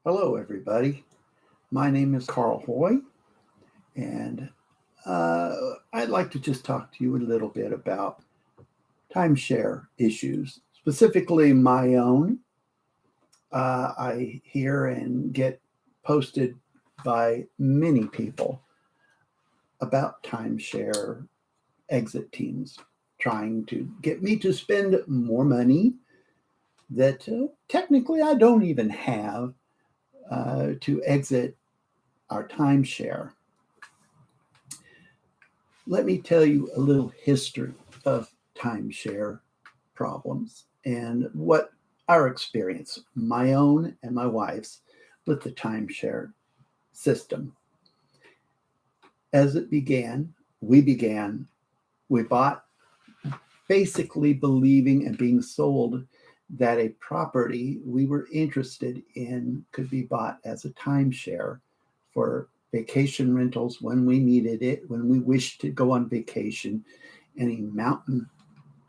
Hello, everybody. My name is Carl Hoy, and I'd like to just talk to you a little bit about timeshare issues, specifically my own. I hear and get posted by many people about timeshare exit teams trying to get me to spend more money that technically I don't even have to exit our timeshare. Let me tell you a little history of timeshare problems and what our experience, my own and my wife's, with the timeshare system. As it began, we bought basically believing and being sold that a property we were interested in could be bought as a timeshare for vacation rentals when we needed it, when we wished to go on vacation in a mountain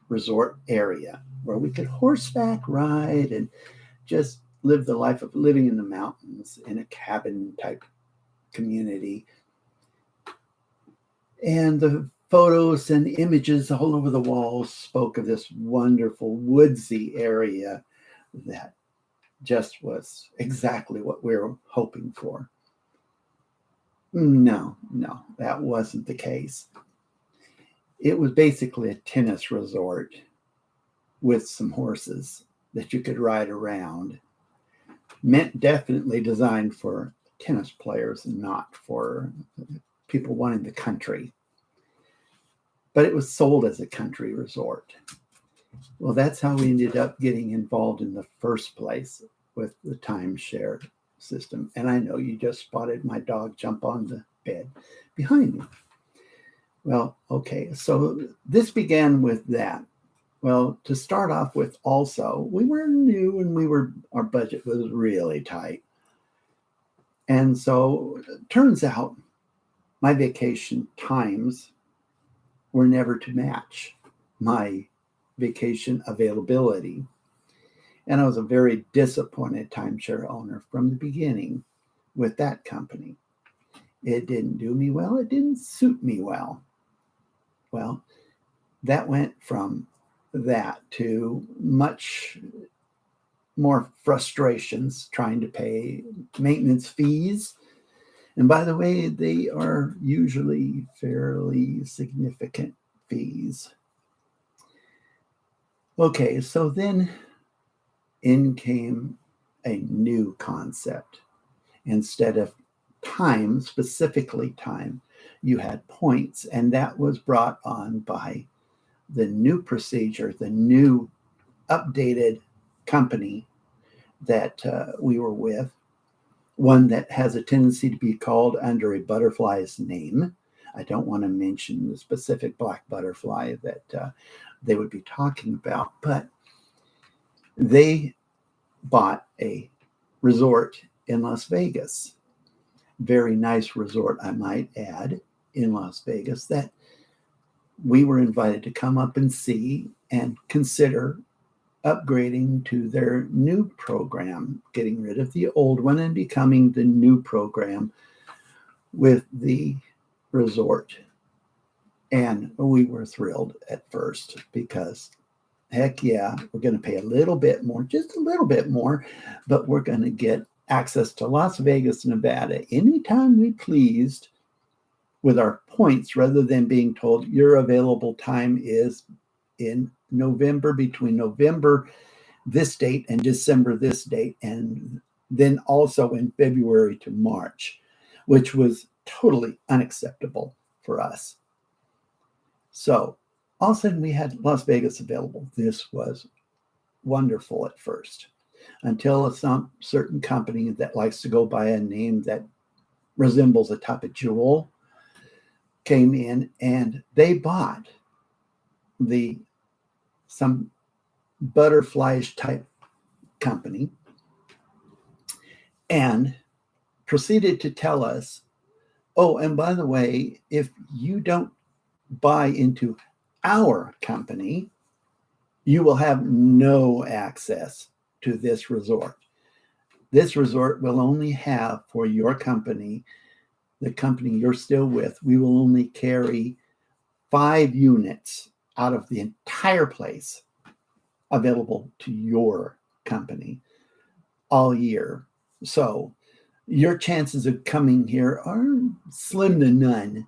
resort area where we could horseback ride and just live the life of living in the mountains in a cabin type community. And the photos and images all over the walls spoke of this wonderful woodsy area that just was exactly what we were hoping for. No, that wasn't the case. It was basically a tennis resort with some horses that you could ride around. Meant definitely designed for tennis players and not for people wanting the country. But it was sold as a country resort. Well, that's how we ended up getting involved in the first place with the timeshare system. And I know you just spotted my dog jump on the bed behind me. Well, okay, so this began with that. Well, to start off with also, we were new and our budget was really tight. And so it turns out my vacation times were never to match my vacation availability. And I was a very disappointed timeshare owner from the beginning with that company. It didn't do me well. It didn't suit me well. Well, that went from that to much more frustrations trying to pay maintenance fees. And by the way, they are usually fairly significant fees. Okay, so then in came a new concept. Instead of time, specifically time, you had points, and that was brought on by the new procedure, the new updated company that we were with, one that has a tendency to be called under a butterfly's name. I don't want to mention the specific black butterfly that they would be talking about, but they bought a resort in Las Vegas. Very nice resort, I might add, in Las Vegas that we were invited to come up and see and consider upgrading to their new program, getting rid of the old one and becoming the new program with the resort. And we were thrilled at first because, heck yeah, we're going to pay a little bit more, just a little bit more, but we're going to get access to Las Vegas, Nevada anytime we pleased with our points rather than being told your available time is in November, between November this date and December this date, and then also in February to March, which was totally unacceptable for us. So all of a sudden we had Las Vegas available. This was wonderful at first, until some certain company that likes to go by a name that resembles a type of jewel came in and they bought some butterflies type company and proceeded to tell us, oh, and by the way, if you don't buy into our company, you will have no access to this resort. This resort will only have for your company, the company you're still with, we will only carry 5 units out of the entire place available to your company all year. So your chances of coming here are slim to none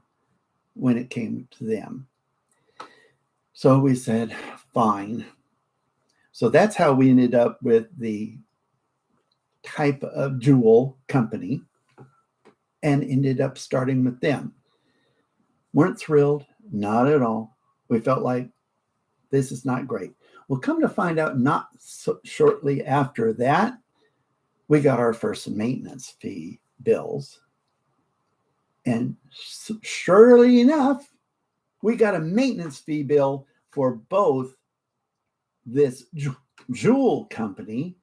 when it came to them. So we said, fine. So that's how we ended up with the type of jewel company and ended up starting with them. Weren't thrilled, not at all. We felt like this is not great. Well, come to find out, not so shortly after that, we got our first maintenance fee bills. And surely enough, we got a maintenance fee bill for both this jewel company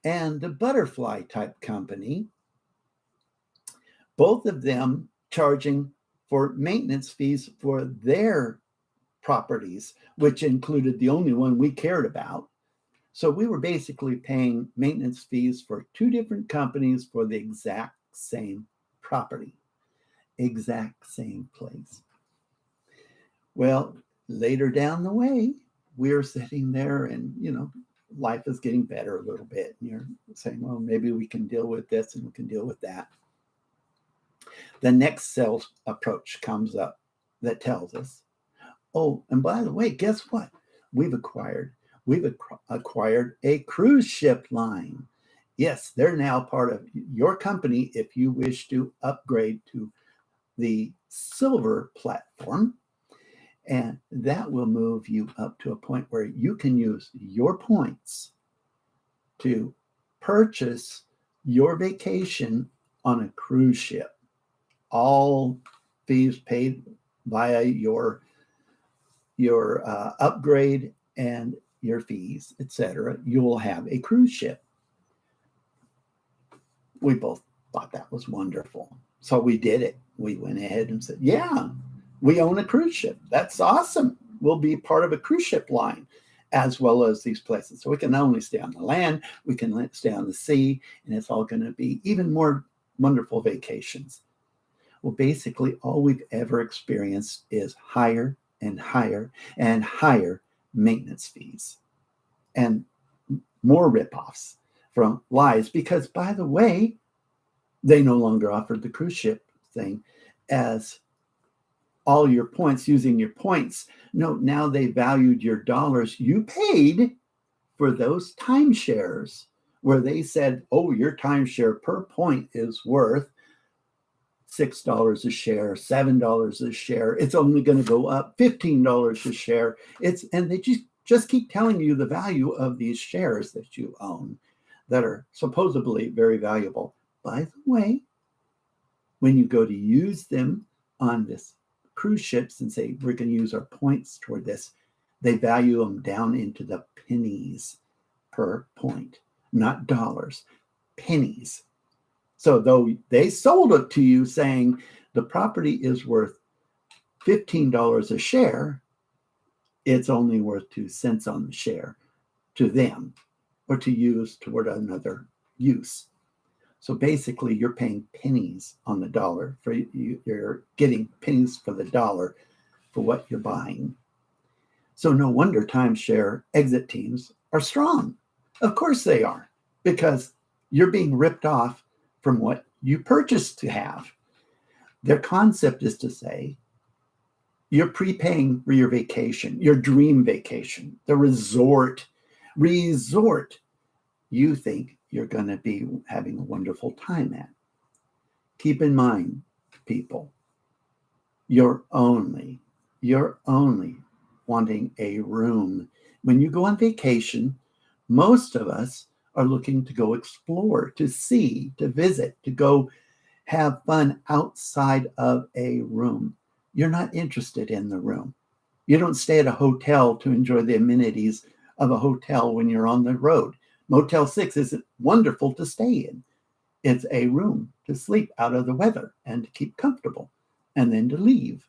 and the butterfly type company, both of them charging for maintenance fees for their properties, which included the only one we cared about. So we were basically paying maintenance fees for 2 different companies for the exact same property, exact same place. Well, later down the way, we're sitting there and, life is getting better a little bit. And you're saying, well, maybe we can deal with this and we can deal with that. The next sales approach comes up that tells us, oh, and by the way, guess what? We've acquired a cruise ship line. Yes, they're now part of your company if you wish to upgrade to the silver platform. And that will move you up to a point where you can use your points to purchase your vacation on a cruise ship. All fees paid via your upgrade and your fees, etc. You will have a cruise ship. We both thought that was wonderful. So we did it. We went ahead and said, yeah, we own a cruise ship. That's awesome. We'll be part of a cruise ship line as well as these places. So we can not only stay on the land, we can stay on the sea, and it's all going to be even more wonderful vacations. Well, basically, all we've ever experienced is higher and higher and higher maintenance fees and more ripoffs from lies because, by the way, they no longer offered the cruise ship thing as all your points, using your points. No, now they valued your dollars you paid for those timeshares where they said, oh, your timeshare per point is worth $6 a share, $7 a share. It's only going to go up $15 a share. And they just keep telling you the value of these shares that you own that are supposedly very valuable. By the way, when you go to use them on this cruise ships and say, we're going to use our points toward this, they value them down into the pennies per point, not dollars, pennies. So though they sold it to you saying the property is worth $15 a share, it's only worth 2 cents on the share to them or to use toward another use. So basically you're paying pennies on the dollar for you're getting pennies for the dollar for what you're buying. So no wonder timeshare exit teams are strong. Of course they are, because you're being ripped off from what you purchased to have. Their concept is to say, you're prepaying for your vacation, your dream vacation, the resort you think you're going to be having a wonderful time at. Keep in mind, people, you're only wanting a room. When you go on vacation, most of us are looking to go explore, to see, to visit, to go have fun outside of a room. You're not interested in the room. You don't stay at a hotel to enjoy the amenities of a hotel when you're on the road. Motel 6 isn't wonderful to stay in. It's a room to sleep out of the weather and to keep comfortable, and then to leave,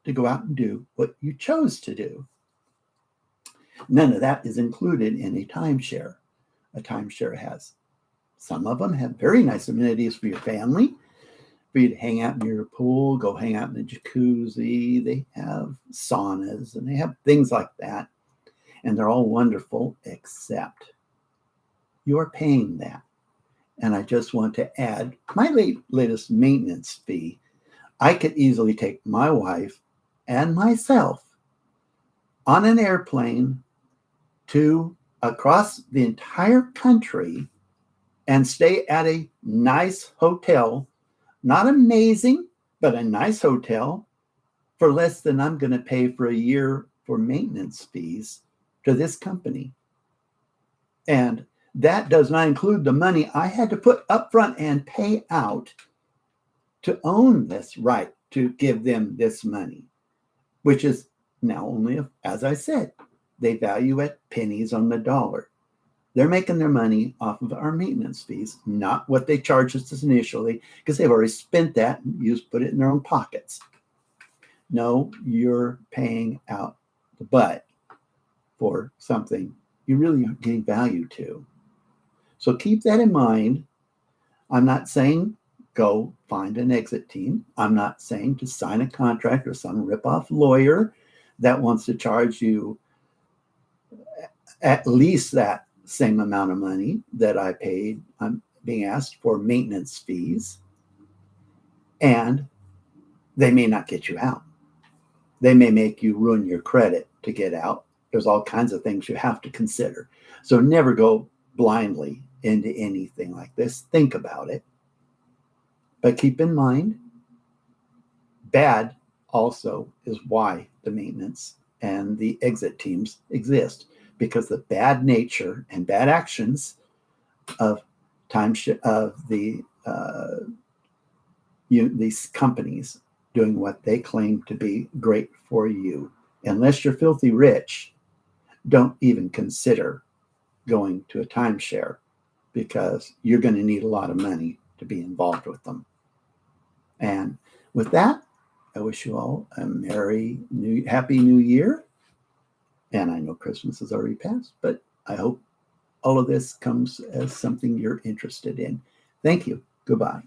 to go out and do what you chose to do. None of that is included in a timeshare. A timeshare has Some of them have very nice amenities for your family, for you to hang out in your pool, go hang out in the jacuzzi. They have saunas and they have things like that. And they're all wonderful, except you're paying that. And I just want to add my latest maintenance fee. I could easily take my wife and myself on an airplane to across the entire country and stay at a nice hotel, not amazing, but a nice hotel for less than I'm going to pay for a year for maintenance fees to this company. And that does not include the money I had to put up front and pay out to own this right to give them this money, which is now only, as I said, they value at pennies on the dollar. They're making their money off of our maintenance fees, not what they charged us initially, because they've already spent that and put it in their own pockets. No, you're paying out the butt for something you really aren't getting value to. So keep that in mind. I'm not saying go find an exit team. I'm not saying to sign a contract with some ripoff lawyer that wants to charge you at least that same amount of money that I paid. I'm being asked for maintenance fees, and they may not get you out. They may make you ruin your credit to get out. There's all kinds of things you have to consider. So never go blindly into anything like this. Think about it. But keep in mind, bad also is why the maintenance and the exit teams exist, because the bad nature and bad actions of these companies doing what they claim to be great for you. Unless you're filthy rich, don't even consider going to a timeshare, because you're going to need a lot of money to be involved with them. And with that, I wish you all a happy new year. And I know Christmas has already passed, but I hope all of this comes as something you're interested in. Thank you. Goodbye.